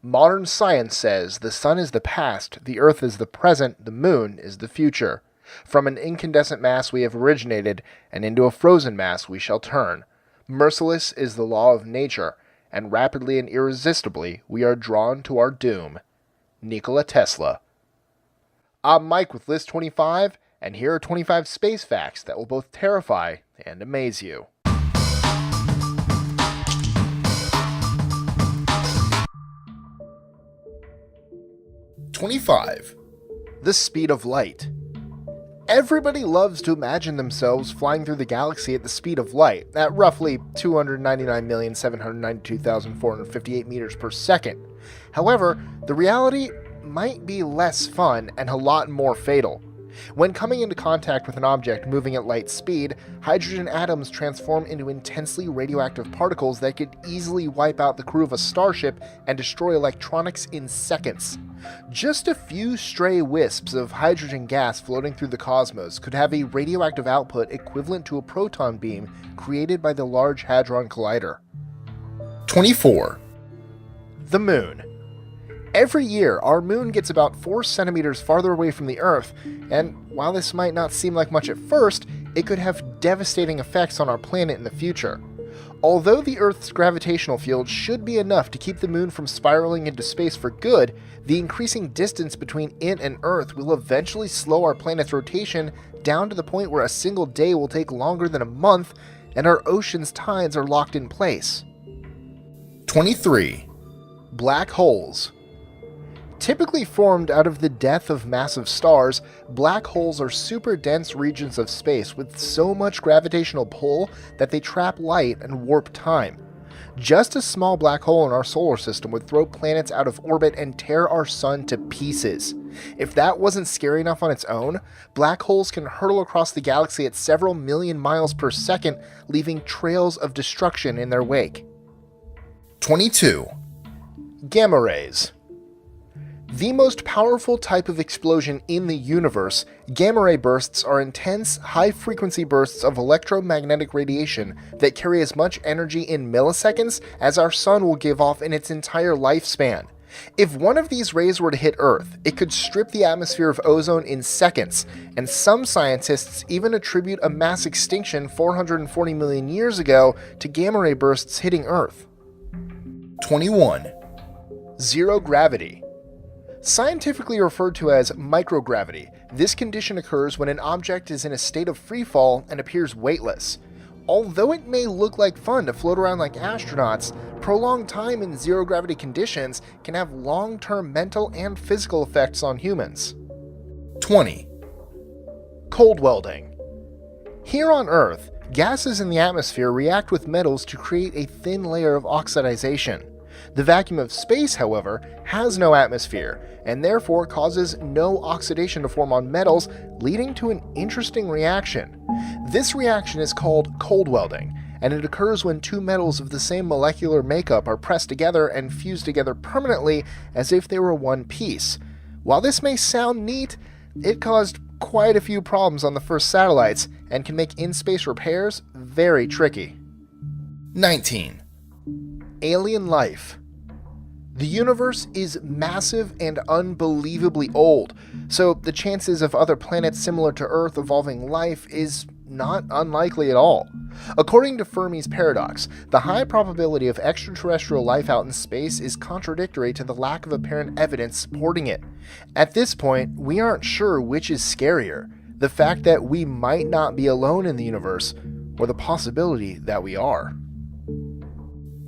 Modern science says the sun is the past, the earth is the present, the moon is the future. From an incandescent mass we have originated, and into a frozen mass we shall turn. Merciless is the law of nature, and rapidly and irresistibly we are drawn to our doom. Nikola Tesla. I'm Mike with List 25, and here are 25 space facts that will both terrify and amaze you. '25. The speed of light. Everybody loves to imagine themselves flying through the galaxy at the speed of light, at roughly 299,792,458 meters per second. However, the reality might be less fun and a lot more fatal. When coming into contact with an object moving at light speed, hydrogen atoms transform into intensely radioactive particles that could easily wipe out the crew of a starship and destroy electronics in seconds. Just a few stray wisps of hydrogen gas floating through the cosmos could have a radioactive output equivalent to a proton beam created by the Large Hadron Collider. 24. The Moon. Every year, our moon gets about 4 centimeters farther away from the Earth, and while this might not seem like much at first, it could have devastating effects on our planet in the future. Although the Earth's gravitational field should be enough to keep the moon from spiraling into space for good, the increasing distance between it and Earth will eventually slow our planet's rotation down to the point where a single day will take longer than a month, and our ocean's tides are locked in place. 23. Black holes. Typically formed out of the death of massive stars, black holes are super dense regions of space with so much gravitational pull that they trap light and warp time. Just a small black hole in our solar system would throw planets out of orbit and tear our sun to pieces. If that wasn't scary enough on its own, black holes can hurtle across the galaxy at several million miles per second, leaving trails of destruction in their wake. 22. Gamma rays. The most powerful type of explosion in the universe, gamma ray bursts are intense, high-frequency bursts of electromagnetic radiation that carry as much energy in milliseconds as our sun will give off in its entire lifespan. If one of these rays were to hit Earth, it could strip the atmosphere of ozone in seconds, and some scientists even attribute a mass extinction 440 million years ago to gamma ray bursts hitting Earth. 21. Zero gravity. Scientifically referred to as microgravity, this condition occurs when an object is in a state of freefall and appears weightless. Although it may look like fun to float around like astronauts, prolonged time in zero gravity conditions can have long-term mental and physical effects on humans. 20. Cold welding. Here on Earth, gases in the atmosphere react with metals to create a thin layer of oxidization. The vacuum of space, however, has no atmosphere, and therefore causes no oxidation to form on metals, leading to an interesting reaction. This reaction is called cold welding, and it occurs when two metals of the same molecular makeup are pressed together and fused together permanently as if they were one piece. While this may sound neat, it caused quite a few problems on the first satellites, and can make in-space repairs very tricky. 19. Alien life. The universe is massive and unbelievably old, so the chances of other planets similar to Earth evolving life is not unlikely at all. According to Fermi's paradox, the high probability of extraterrestrial life out in space is contradictory to the lack of apparent evidence supporting it. At this point, we aren't sure which is scarier, the fact that we might not be alone in the universe, or the possibility that we are.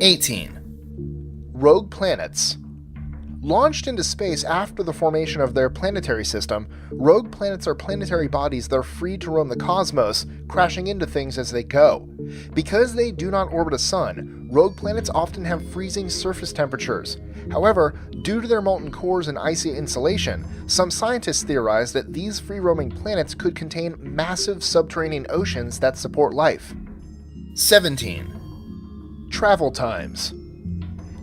18. Rogue planets. Launched into space after the formation of their planetary system, rogue planets are planetary bodies that are free to roam the cosmos, crashing into things as they go. Because they do not orbit a sun, rogue planets often have freezing surface temperatures. However, due to their molten cores and icy insulation, some scientists theorize that these free-roaming planets could contain massive subterranean oceans that support life. 17. Travel times.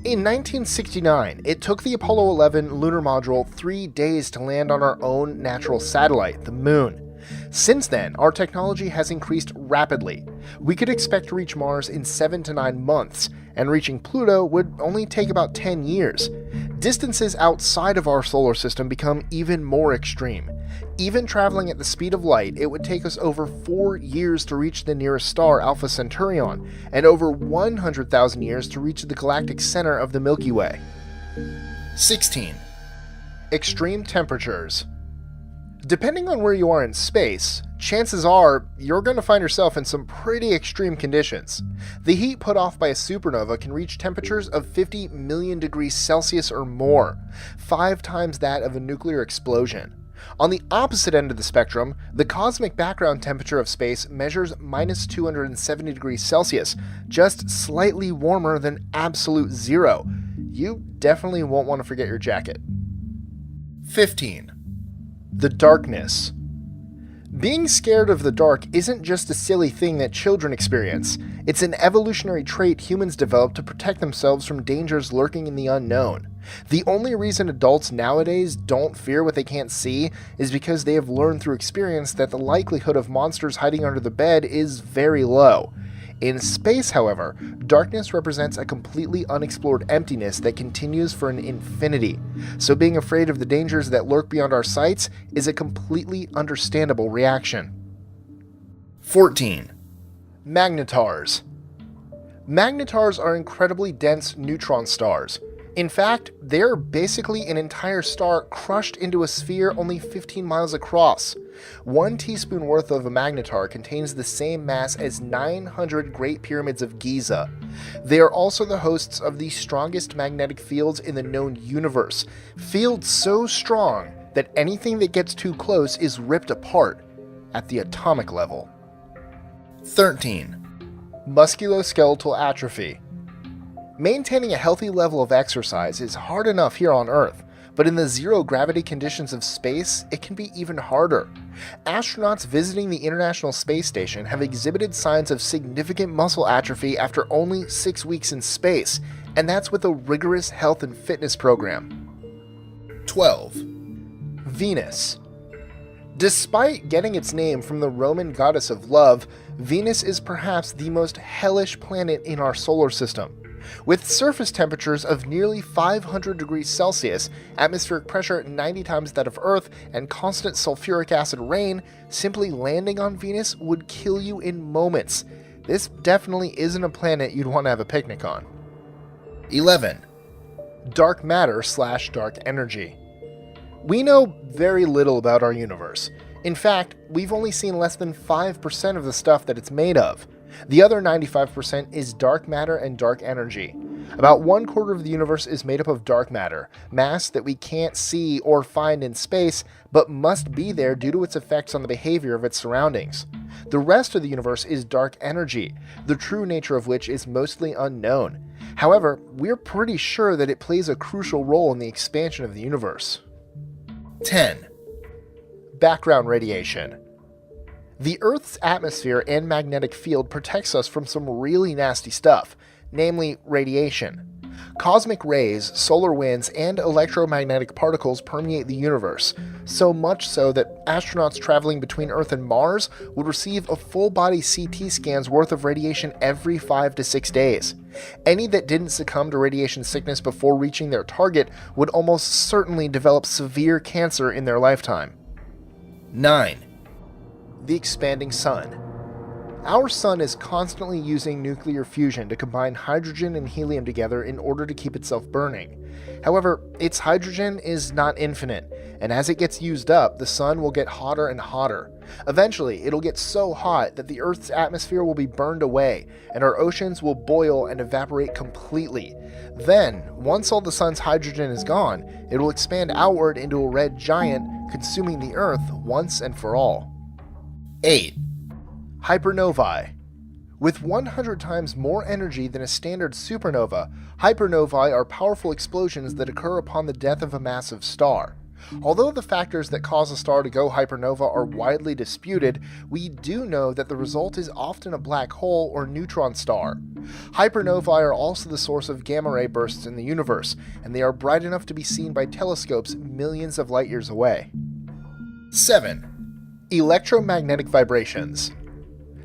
In 1969, it took the Apollo 11 lunar module 3 days to land on our own natural satellite, the Moon. Since then, our technology has increased rapidly. We could expect to reach Mars in 7 to 9 months, and reaching Pluto would only take about 10 years. Distances outside of our solar system become even more extreme. Even traveling at the speed of light, it would take us over 4 years to reach the nearest star, Alpha Centauri, and over 100,000 years to reach the galactic center of the Milky Way. 16. Extreme temperatures. Depending on where you are in space, chances are you're going to find yourself in some pretty extreme conditions. The heat put off by a supernova can reach temperatures of 50 million degrees Celsius or more, 5 times that of a nuclear explosion. On the opposite end of the spectrum, the cosmic background temperature of space measures minus 270 degrees Celsius, just slightly warmer than absolute zero. You definitely won't want to forget your jacket. 15. The darkness. Being scared of the dark isn't just a silly thing that children experience. It's an evolutionary trait humans develop to protect themselves from dangers lurking in the unknown. The only reason adults nowadays don't fear what they can't see is because they have learned through experience that the likelihood of monsters hiding under the bed is very low. In space, however, darkness represents a completely unexplored emptiness that continues for an infinity. So being afraid of the dangers that lurk beyond our sights is a completely understandable reaction. 14. Magnetars. Magnetars are incredibly dense neutron stars. In fact, they're basically an entire star crushed into a sphere only 15 miles across. 1 teaspoon worth of a magnetar contains the same mass as 900 Great Pyramids of Giza. They are also the hosts of the strongest magnetic fields in the known universe, fields so strong that anything that gets too close is ripped apart at the atomic level. 13. Musculoskeletal atrophy. Maintaining a healthy level of exercise is hard enough here on Earth, but in the zero-gravity conditions of space, it can be even harder. Astronauts visiting the International Space Station have exhibited signs of significant muscle atrophy after only 6 weeks in space, and that's with a rigorous health and fitness program. 12. Venus. Despite getting its name from the Roman goddess of love, Venus is perhaps the most hellish planet in our solar system. With surface temperatures of nearly 500 degrees Celsius, atmospheric pressure 90 times that of Earth, and constant sulfuric acid rain, simply landing on Venus would kill you in moments. This definitely isn't a planet you'd want to have a picnic on. 11. Dark matter/dark energy. We know very little about our universe. In fact, we've only seen less than 5% of the stuff that it's made of. The other 95% is dark matter and dark energy. About 1/4 of the universe is made up of dark matter, mass that we can't see or find in space, but must be there due to its effects on the behavior of its surroundings. The rest of the universe is dark energy, the true nature of which is mostly unknown. However, we're pretty sure that it plays a crucial role in the expansion of the universe. 10. Background radiation. The Earth's atmosphere and magnetic field protects us from some really nasty stuff, namely radiation. Cosmic rays, solar winds, and electromagnetic particles permeate the universe, so much so that astronauts traveling between Earth and Mars would receive a full-body CT scan's worth of radiation every 5 to 6 days. Any that didn't succumb to radiation sickness before reaching their target would almost certainly develop severe cancer in their lifetime. 9. The expanding sun. Our sun is constantly using nuclear fusion to combine hydrogen and helium together in order to keep itself burning. However, its hydrogen is not infinite, and as it gets used up, the sun will get hotter and hotter. Eventually, it'll get so hot that the Earth's atmosphere will be burned away, and our oceans will boil and evaporate completely. Then, once all the sun's hydrogen is gone, it will expand outward into a red giant, consuming the Earth once and for all. 8. Hypernovae. With 100 times more energy than a standard supernova, hypernovae are powerful explosions that occur upon the death of a massive star. Although the factors that cause a star to go hypernova are widely disputed, we do know that the result is often a black hole or neutron star. Hypernovae are also the source of gamma ray bursts in the universe, and they are bright enough to be seen by telescopes millions of light years away. 7. Electromagnetic vibrations.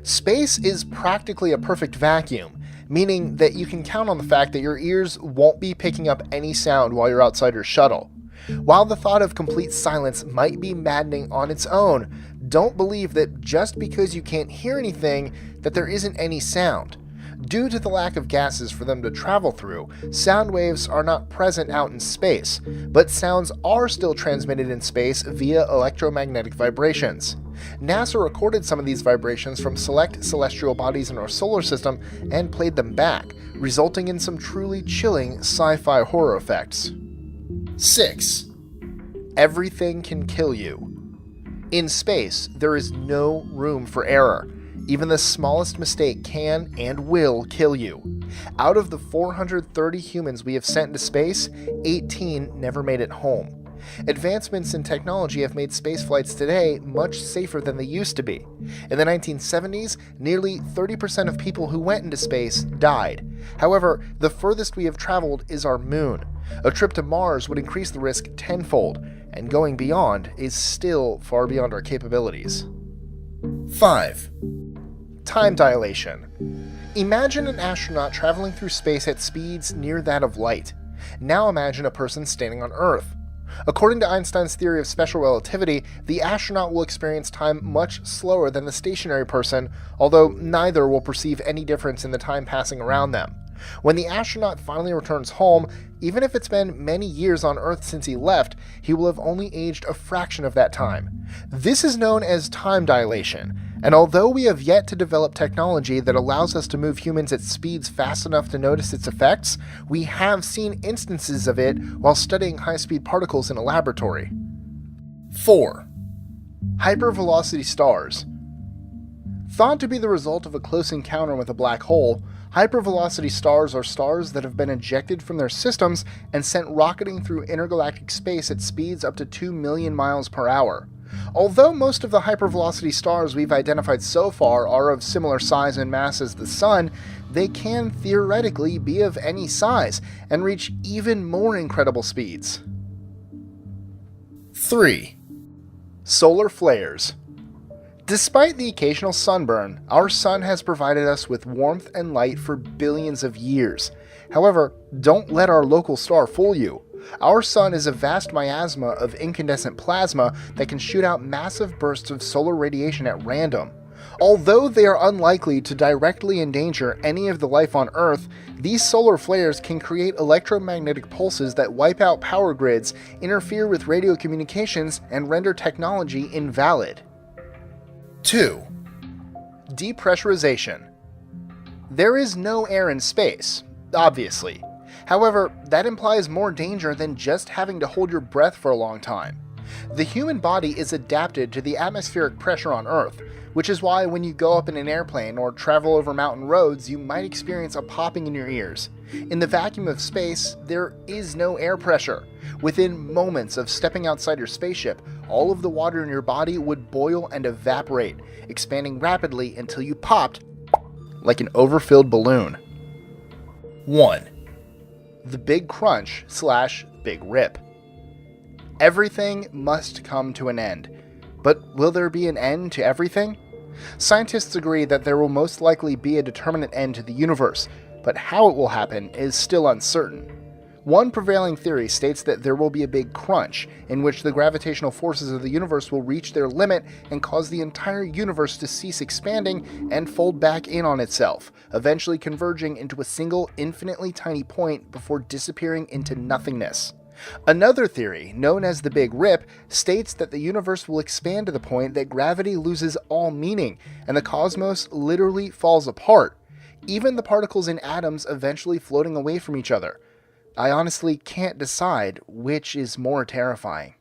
Space is practically a perfect vacuum, meaning that you can count on the fact that your ears won't be picking up any sound while you're outside your shuttle. While the thought of complete silence might be maddening on its own, don't believe that just because you can't hear anything, that there isn't any sound. Due to the lack of gases for them to travel through, sound waves are not present out in space, but sounds are still transmitted in space via electromagnetic vibrations. NASA recorded some of these vibrations from select celestial bodies in our solar system and played them back, resulting in some truly chilling sci-fi horror effects. 6. Everything can kill you. In space, there is no room for error. Even the smallest mistake can and will kill you. Out of the 430 humans we have sent into space, 18 never made it home. Advancements in technology have made space flights today much safer than they used to be. In the 1970s, nearly 30% of people who went into space died. However, the furthest we have traveled is our moon. A trip to Mars would increase the risk tenfold, and going beyond is still far beyond our capabilities. 5. Time dilation. Imagine an astronaut traveling through space at speeds near that of light. Now imagine a person standing on Earth. According to Einstein's theory of special relativity, the astronaut will experience time much slower than the stationary person, although neither will perceive any difference in the time passing around them. When the astronaut finally returns home, even if it's been many years on Earth since he left, he will have only aged a fraction of that time. This is known as time dilation, and although we have yet to develop technology that allows us to move humans at speeds fast enough to notice its effects, we have seen instances of it while studying high-speed particles in a laboratory. 4. Hypervelocity stars. Thought to be the result of a close encounter with a black hole, hypervelocity stars are stars that have been ejected from their systems and sent rocketing through intergalactic space at speeds up to 2 million miles per hour. Although most of the hypervelocity stars we've identified so far are of similar size and mass as the Sun, they can theoretically be of any size and reach even more incredible speeds. 3. Solar flares. Despite the occasional sunburn, our sun has provided us with warmth and light for billions of years. However, don't let our local star fool you. Our sun is a vast miasma of incandescent plasma that can shoot out massive bursts of solar radiation at random. Although they are unlikely to directly endanger any of the life on Earth, these solar flares can create electromagnetic pulses that wipe out power grids, interfere with radio communications, and render technology invalid. 2. Depressurization. There is no air in space, obviously. However, that implies more danger than just having to hold your breath for a long time. The human body is adapted to the atmospheric pressure on Earth, which is why when you go up in an airplane or travel over mountain roads, you might experience a popping in your ears. In the vacuum of space, there is no air pressure. Within moments of stepping outside your spaceship, all of the water in your body would boil and evaporate, expanding rapidly until you popped like an overfilled balloon. 1. The Big Crunch / Big Rip. Everything must come to an end. But will there be an end to everything? Scientists agree that there will most likely be a determinate end to the universe, but how it will happen is still uncertain. One prevailing theory states that there will be a big crunch, in which the gravitational forces of the universe will reach their limit and cause the entire universe to cease expanding and fold back in on itself, eventually converging into a single infinitely tiny point before disappearing into nothingness. Another theory, known as the Big Rip, states that the universe will expand to the point that gravity loses all meaning, and the cosmos literally falls apart, even the particles in atoms eventually floating away from each other. I honestly can't decide which is more terrifying.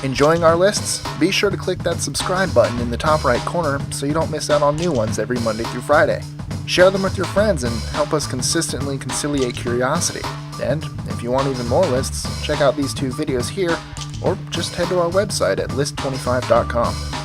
Enjoying our lists? Be sure to click that subscribe button in the top right corner so you don't miss out on new ones every Monday through Friday. Share them with your friends and help us consistently conciliate curiosity. And if you want even more lists, check out these 2 videos here, or just head to our website at list25.com.